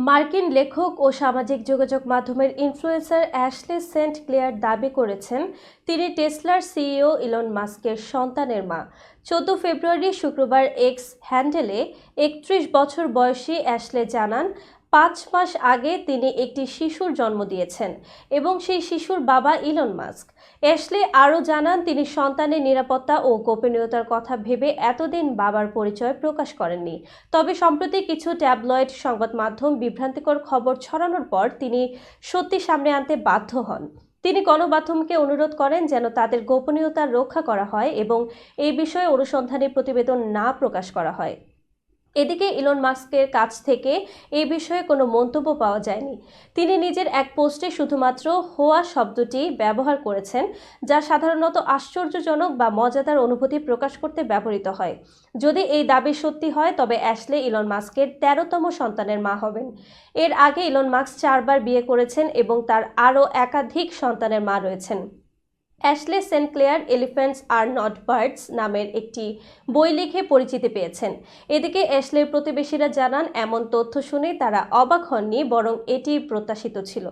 মার্কিন লেখক ও সামাজিক যোগাযোগ মাধ্যমের ইনফ্লুয়েন্সার অ্যাশলে সেন্ট ক্লেয়ার দাবি করেছেন তিনি টেসলার সিইও ইলন মাস্কের সন্তানের মা। 14 ফেব্রুয়ারি শুক্রবার এক্স হ্যান্ডেলে 31 বছর বয়সী অ্যাশলে জানান 5 মাস আগে তিনি একটি শিশুর জন্ম দিয়েছেন এবং সেই শিশুর বাবা ইলন মাস্ক। অ্যাশলে আরও জানান তিনি সন্তানের নিরাপত্তা ও গোপনীয়তার কথা ভেবে এতদিন বাবার পরিচয় প্রকাশ করেননি। তবে সম্প্রতি কিছু ট্যাবলয়েড সংবাদ মাধ্যম বিভ্রান্তিকর খবর ছড়ানোর পর তিনি সত্যি সামনে আনতে বাধ্য হন। তিনি গণমাধ্যমকে অনুরোধ করেন যেন তাদের গোপনীয়তা রক্ষা করা হয় এবং এই বিষয়ে অনুসন্ধানী প্রতিবেদন না প্রকাশ করা হয়। এদিকে ইলন মাস্কের কাছ থেকে এই বিষয়ে কোনো মন্তব্য পাওয়া যায়নি। তিনি নিজের এক পোস্টে শুধুমাত্র হোয়া শব্দটি ব্যবহার করেছেন, যা সাধারণত আশ্চর্যজনক বা মজাদার অনুভূতি প্রকাশ করতে ব্যবহৃত হয়। যদি এই দাবি সত্যি হয় তবে অ্যাশলে ইলন মাস্কের 13তম সন্তানের মা হবেন। এর আগে ইলন মাস্ক 4 বার বিয়ে করেছেন এবং তার আরও একাধিক সন্তানের মা রয়েছেন। Ashley Saint Clair elephants are not birds নামের একটি বই লিখে পরিচিতি পেয়েছেন। এদিকে অ্যাশলের প্রতিবেশীরা জানান এমন তথ্য শুনে তারা অবাক হননি, বরং এটি প্রত্যাশিত ছিল।